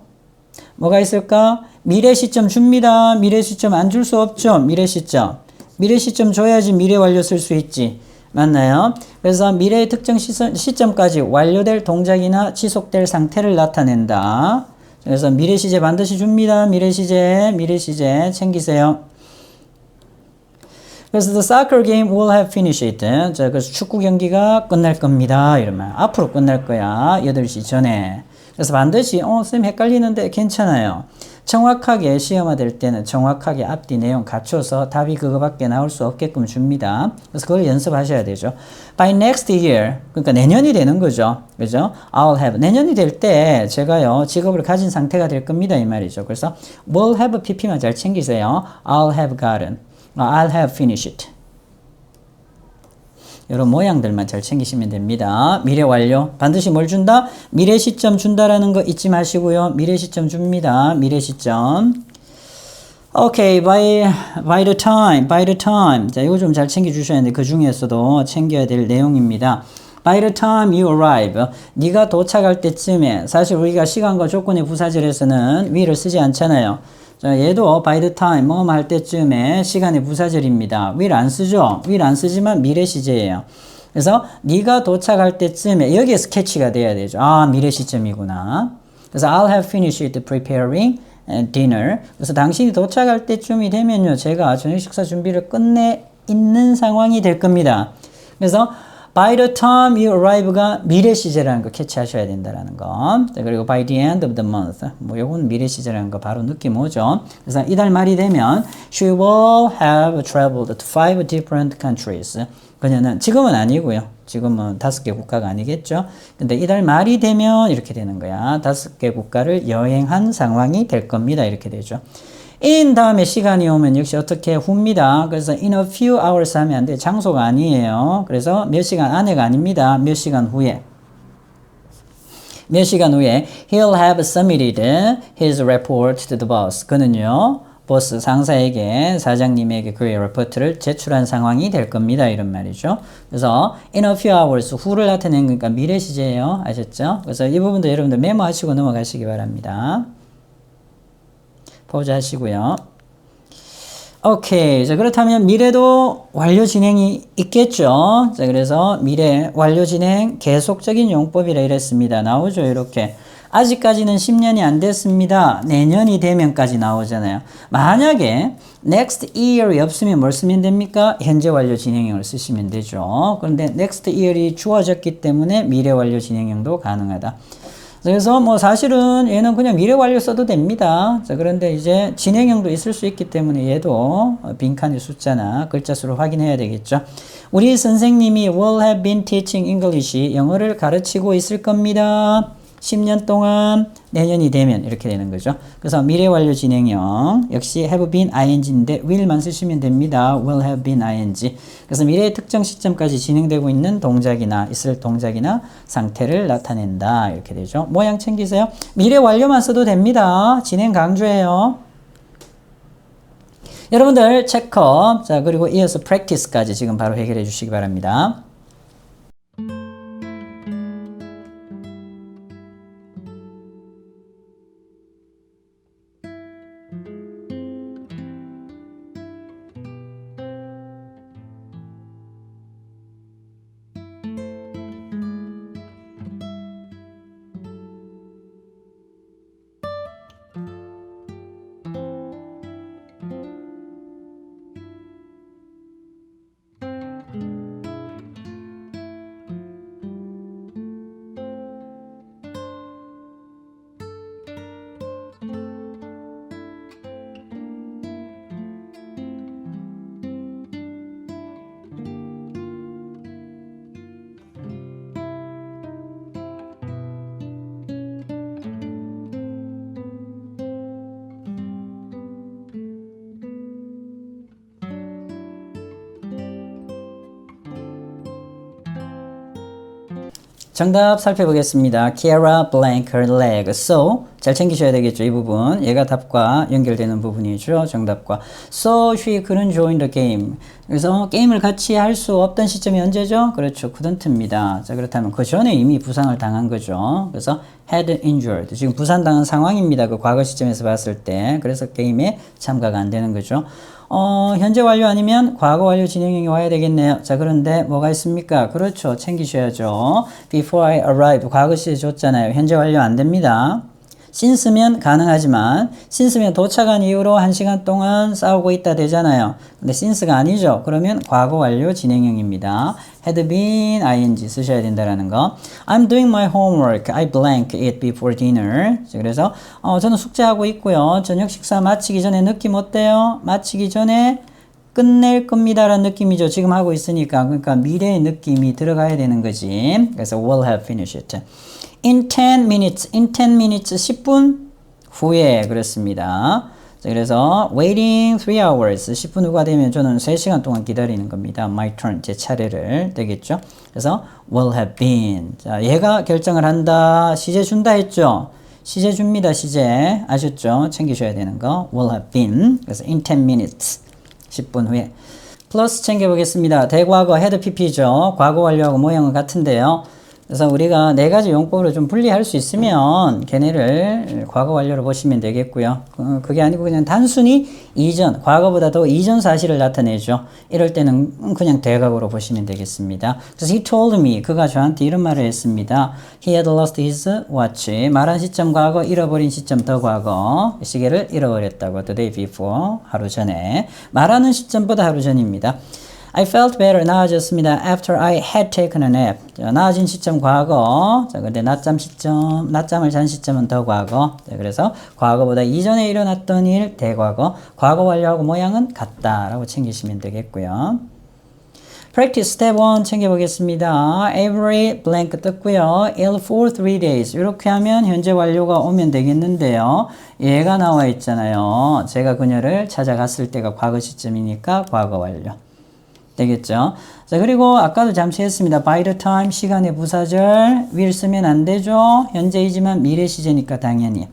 뭐가 있을까? 미래 시점 줍니다. 미래 시점 안 줄 수 없죠. 미래 시점. 미래 시점 줘야지 미래 완료 쓸 수 있지. 맞나요? 그래서 미래의 특정 시점까지 완료될 동작이나 지속될 상태를 나타낸다. 그래서 미래 시제 반드시 줍니다. 미래 시제 챙기세요. 그래서 the soccer game will have finished. 자, 그래서 축구 경기가 끝날 겁니다. 이러면 앞으로 끝날 거야. 8시 전에. 그래서 반드시 쌤 헷갈리는데 괜찮아요. 정확하게 시험화 될 때는 정확하게 앞뒤 내용 갖춰서 답이 그거밖에 나올 수 없게끔 줍니다. 그래서 그걸 연습하셔야 되죠. By next year, 그러니까 내년이 되는 거죠. 그죠? I'll have, 내년이 될 때 제가요 직업을 가진 상태가 될 겁니다. 이 말이죠. 그래서 will have pp만 잘 챙기세요. I'll have gotten, I'll have finished. 이런 모양들만 잘 챙기시면 됩니다. 미래 완료. 반드시 뭘 준다? 미래 시점 준다라는 거 잊지 마시고요. 미래 시점 줍니다. 미래 시점. 오케이, by the time. 자, 이거 좀 잘 챙겨주셔야 하는데 그 중에서도 챙겨야 될 내용입니다. By the time you arrive. 네가 도착할 때쯤에 사실 우리가 시간과 조건의 부사절에서는 will을 쓰지 않잖아요. 자, 얘도 by the time 뭐 할 때쯤에 시간의 부사절입니다. will 안 쓰죠? will 안 쓰지만 미래 시제예요. 그래서 네가 도착할 때쯤에 여기에 스케치가 돼야 되죠. 아, 미래 시점이구나. 그래서 I'll have finished preparing dinner. 그래서 당신이 도착할 때쯤이 되면요. 제가 저녁 식사 준비를 끝내 있는 상황이 될 겁니다. 그래서 by the time you arrive가 미래 시제라는 거 캐치하셔야 된다라는 거. 자, 그리고 by the end of the month. 뭐 요건 미래 시제라는 거 바로 느낌 오죠. 그래서 이달 말이 되면 she will have traveled to 5 different countries. 그녀는 지금은 아니고요. 지금은 5개 국가가 아니겠죠. 근데 이달 말이 되면 이렇게 되는 거야. 5개 국가를 여행한 상황이 될 겁니다. 이렇게 되죠. in 다음에 시간이 오면 역시 어떻게 후입니다. 그래서 in a few hours 하면 안 돼. 장소가 아니에요. 그래서 몇 시간 안에가 아닙니다. 몇 시간 후에. 몇 시간 후에 he'll have submitted his report to the boss. 그는요. 보스 상사에게 사장님에게 그의 레포트를 제출한 상황이 될 겁니다. 이런 말이죠. 그래서 in a few hours 후를 나타내는 거니까 미래 시제예요. 아셨죠? 그래서 이 부분도 여러분들 메모하시고 넘어가시기 바랍니다. 포즈 하시고요. 오케이. 자, 그렇다면 미래도 완료 진행이 있겠죠. 자, 그래서 미래 완료 진행 계속적인 용법이라 이랬습니다. 나오죠. 이렇게. 아직까지는 10년이 안 됐습니다. 내년이 되면까지 나오잖아요. 만약에 next year이 없으면 뭘 쓰면 됩니까? 현재 완료 진행형을 쓰시면 되죠. 그런데 next year이 주어졌기 때문에 미래 완료 진행형도 가능하다. 그래서 뭐 사실은 얘는 그냥 미래 완료 써도 됩니다. 자, 그런데 이제 진행형도 있을 수 있기 때문에 얘도 빈칸의 숫자나 글자 수를 확인해야 되겠죠. 우리 선생님이 will have been teaching English, 영어를 가르치고 있을 겁니다. 10년 동안 내년이 되면 이렇게 되는 거죠. 그래서 미래 완료 진행형 역시 have been ing인데 will만 쓰시면 됩니다. will have been ing. 그래서 미래의 특정 시점까지 진행되고 있는 동작이나 있을 동작이나 상태를 나타낸다. 이렇게 되죠. 모양 챙기세요. 미래 완료만 써도 됩니다. 진행 강조해요. 여러분들 체크업. 자, 그리고 이어서 practice까지 지금 바로 해결해 주시기 바랍니다. 정답 살펴보겠습니다. Kiara blank her leg. So 잘 챙기셔야 되겠죠. 이 부분. 얘가 답과 연결되는 부분이죠. 정답과. So she couldn't join the game. 그래서 게임을 같이 할 수 없던 시점이 언제죠? 그렇죠. couldn't입니다. 자, 그렇다면 그 전에 이미 부상을 당한 거죠. 그래서 had injured. 지금 부상당한 상황입니다. 그 과거 시점에서 봤을 때. 그래서 게임에 참가가 안 되는 거죠. 현재 완료 아니면 과거 완료 진행형이 와야 되겠네요. 자, 그런데 뭐가 있습니까? 그렇죠. 챙기셔야죠. Before I arrived. 과거 시제 줬잖아요. 현재 완료 안 됩니다. since면 가능하지만 since면 도착한 이후로 1시간 동안 싸우고 있다 되잖아요. 근데 since가 아니죠. 그러면 과거 완료 진행형입니다. had been ing 쓰셔야 된다라는 거. I'm doing my homework. I blank it before dinner. 그래서 저는 숙제하고 있고요. 저녁 식사 마치기 전에 느낌 어때요? 마치기 전에 끝낼 겁니다 라는 느낌이죠. 지금 하고 있으니까. 그러니까 미래의 느낌이 들어가야 되는 거지. 그래서 will have finished it. In 10 minutes, 10분 후에 그렇습니다. 자, 그래서 waiting 3 hours, 10분 후가 되면 저는 3시간 동안 기다리는 겁니다. My turn, 제 차례를 되겠죠. 그래서 will have been. 자, 얘가 결정을 한다. 시제 준다 했죠. 시제 줍니다. 시제 아셨죠? 챙기셔야 되는 거. will have been. 그래서 in 10 minutes, 10분 후에. 플러스 챙겨보겠습니다. 대과거 had pp죠. 과거 완료하고 모형은 같은데요. 그래서 우리가 네 가지 용법으로 좀 분리할 수 있으면 걔네를 과거 완료로 보시면 되겠고요. 그게 아니고 그냥 단순히 이전, 과거보다 더 이전 사실을 나타내죠. 이럴 때는 그냥 대각으로 보시면 되겠습니다. 그래서 he told me, 그가 저한테 이런 말을 했습니다. He had lost his watch. 말한 시점 과거, 잃어버린 시점 더 과거. 시계를 잃어버렸다고. The day before, 하루 전에. 말하는 시점보다 하루 전입니다. I felt better. 나아졌습니다. After I had taken a nap. 자, 나아진 시점 과거. 자, 근데 낮잠을 잔 시점은 더 과거. 자, 그래서 과거보다 이전에 일어났던 일 대과거. 과거 완료하고 모양은 같다라고 챙기시면 되겠고요. Practice step 1 챙겨보겠습니다. Every blank 떴고요. L for 3 days. 이렇게 하면 현재 완료가 오면 되겠는데요. 얘가 나와 있잖아요. 제가 그녀를 찾아갔을 때가 과거 시점이니까 과거 완료. 되겠죠. 자, 그리고 아까도 잠시 했습니다. By the time 시간의 부사절 will 쓰면 안 되죠. 현재이지만 미래 시제니까 당연히.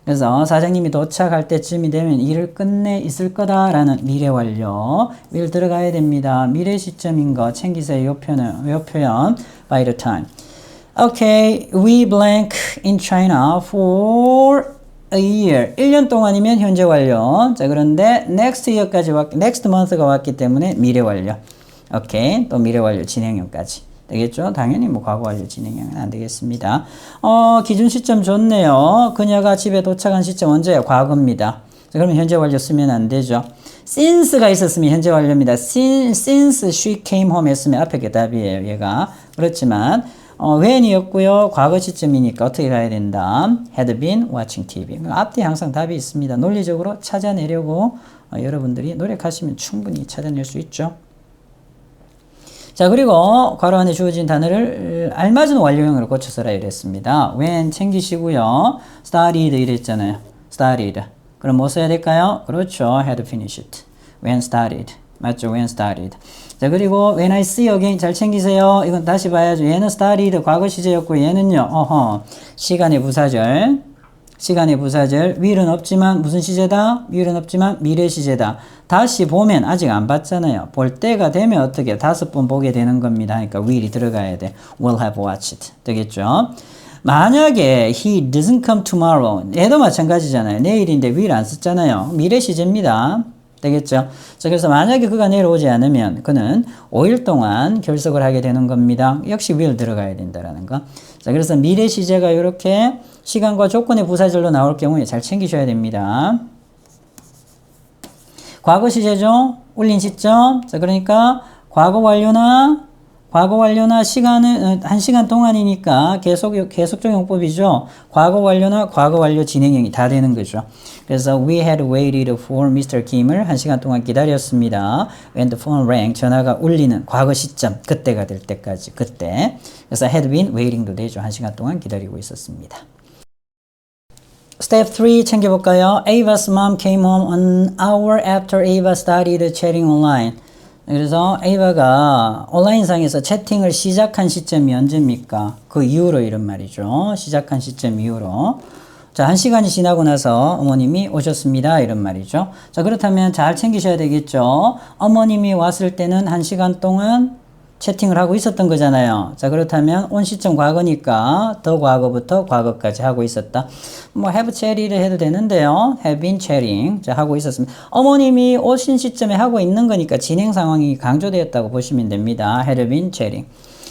그래서 사장님이 도착할 때쯤이 되면 일을 끝내 있을 거다라는 미래 완료 will 들어가야 됩니다. 미래 시점인 거 챙기세요. 요 표현 by the time. Okay, we blank in China for a year. 1년 동안이면 현재 완료. 자, 그런데 next month가 왔기 때문에 미래 완료. 오케이. 또 미래 완료 진행형까지. 되겠죠? 당연히 뭐 과거 완료 진행형은 안 되겠습니다. 기준 시점 좋네요. 그녀가 집에 도착한 시점 언제예요? 과거입니다. 자, 그러면 현재 완료 쓰면 안 되죠. since가 있었으면 현재 완료입니다. since she came home 했으면 앞에 게 답이에요. 얘가. 그렇지만 when이었고요. 과거 시점이니까 어떻게 가야 된다? had been watching TV. 앞뒤에 항상 답이 있습니다. 논리적으로 찾아내려고 여러분들이 노력하시면 충분히 찾아낼 수 있죠. 자, 그리고 괄호 안에 주어진 단어를 알맞은 완료형으로 고쳐서라 이랬습니다. when 챙기시고요. started 이랬잖아요. started. 그럼 뭐 써야 될까요? 그렇죠. had finished. when started. 맞죠? when started. 자, 그리고 when I see again 잘 챙기세요. 이건 다시 봐야죠. 얘는 started 과거 시제였고 얘는요. 시간의 부사절. will은 없지만 무슨 시제다? will은 없지만 미래 시제다. 다시 보면 아직 안 봤잖아요. 볼 때가 되면 어떻게 5번 보게 되는 겁니다. 그러니까 will이 들어가야 돼. will have watched. 되겠죠? 만약에 he doesn't come tomorrow. 얘도 마찬가지잖아요. 내일인데 will 안 썼잖아요. 미래 시제입니다. 되겠죠? 자, 그래서 만약에 그가 내려오지 않으면 그는 5일 동안 결석을 하게 되는 겁니다. 역시 will 들어가야 된다라는 거. 자, 그래서 미래 시제가 이렇게 시간과 조건의 부사절로 나올 경우에 잘 챙기셔야 됩니다. 과거 시제죠? 올린 시점. 자, 그러니까 과거 완료나 시간은 1시간 동안이니까 계속적 용법이죠. 과거 완료나 과거 완료 진행형이 다 되는 거죠. 그래서 we had waited for Mr. Kim을 1시간 동안 기다렸습니다. When the phone rang, 전화가 울리는 과거 시점, 그때가 될 때까지, 그때. 그래서 had been waiting도 되죠. 1시간 동안 기다리고 있었습니다. Step 3 챙겨볼까요? Ava's mom came home an hour after Ava started chatting online. 그래서 에이바가 온라인상에서 채팅을 시작한 시점이 언제입니까? 그 이후로 이런 말이죠. 시작한 시점 이후로. 자, 1시간이 지나고 나서 어머님이 오셨습니다. 이런 말이죠. 자, 그렇다면 잘 챙기셔야 되겠죠. 어머님이 왔을 때는 1시간 동안 채팅을 하고 있었던 거잖아요. 자, 그렇다면 온 시점 과거니까 더 과거부터 과거까지 하고 있었다. 뭐 have chat를 해도 되는데요. have been chatting. 자, 하고 있었습니다. 어머님이 오신 시점에 하고 있는 거니까 진행 상황이 강조되었다고 보시면 됩니다. had been chatting.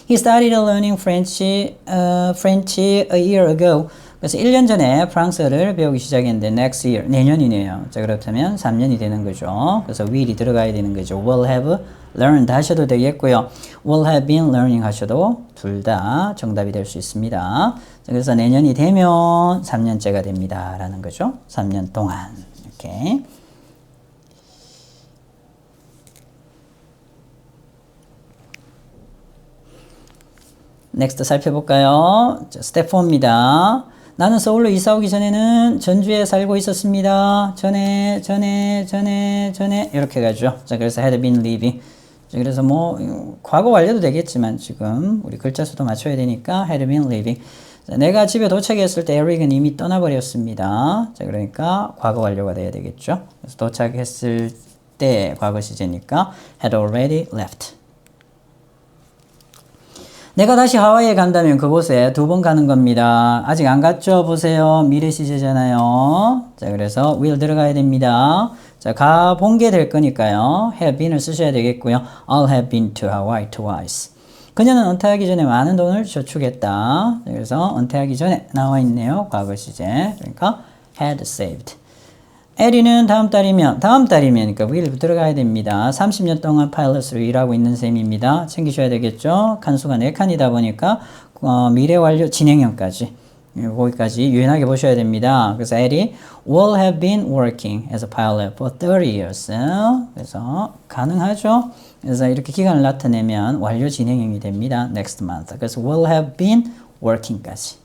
He started learning French a year ago. 그래서 1년 전에 프랑스어를 배우기 시작했는데 next year, 내년이네요. 자, 그렇다면 3년이 되는 거죠. 그래서 will이 들어가야 되는 거죠. will have learned 하셔도 되겠고요. will have been learning 하셔도 둘 다 정답이 될 수 있습니다. 자, 그래서 내년이 되면 3년째가 됩니다. 라는 거죠. 3년 동안. 이렇게. 넥스트 살펴볼까요? 자, 스텝 4입니다. 나는 서울로 이사 오기 전에는 전주에 살고 있었습니다. 전에 이렇게 가죠. 자, 그래서 had been living. 자, 그래서 뭐 과거 완료도 되겠지만 지금 우리 글자 수도 맞춰야 되니까 had been living. 자, 내가 집에 도착했을 때 에릭은 이미 떠나버렸습니다. 자, 그러니까 과거 완료가 돼야 되겠죠. 그래서 도착했을 때 과거 시제니까 had already left. 내가 다시 하와이에 간다면 그곳에 2번 가는 겁니다. 아직 안 갔죠? 보세요. 미래 시제잖아요. 자, 그래서 will 들어가야 됩니다. 자, 가본 게 될 거니까요. have been을 쓰셔야 되겠고요. I'll have been to Hawaii twice. 그녀는 은퇴하기 전에 많은 돈을 저축했다. 자, 그래서 은퇴하기 전에 나와 있네요. 과거 시제. 그러니까 had saved. 에리는 다음 달이면 그러니까 will 들어가야 됩니다. 30년 동안 파일럿으로 일하고 있는 셈입니다. 챙기셔야 되겠죠. 칸수가 4칸이다 보니까 미래 완료 진행형까지 거기까지 유연하게 보셔야 됩니다. 그래서 에리 will have been working as a pilot for 30 years. 그래서 가능하죠. 그래서 이렇게 기간을 나타내면 완료 진행형이 됩니다. next month. 그래서 will have been working까지.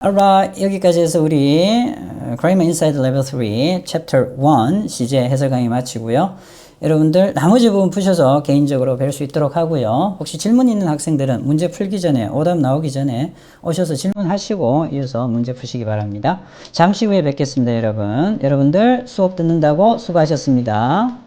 Alright, 여기까지 해서 우리 Grammar Inside Level 3 Chapter 1 시제 해설 강의 마치고요. 여러분들 나머지 부분 푸셔서 개인적으로 배울 수 있도록 하고요. 혹시 질문 있는 학생들은 문제 풀기 전에 오답 나오기 전에 오셔서 질문하시고 이어서 문제 푸시기 바랍니다. 잠시 후에 뵙겠습니다, 여러분. 여러분들 수업 듣는다고 수고하셨습니다.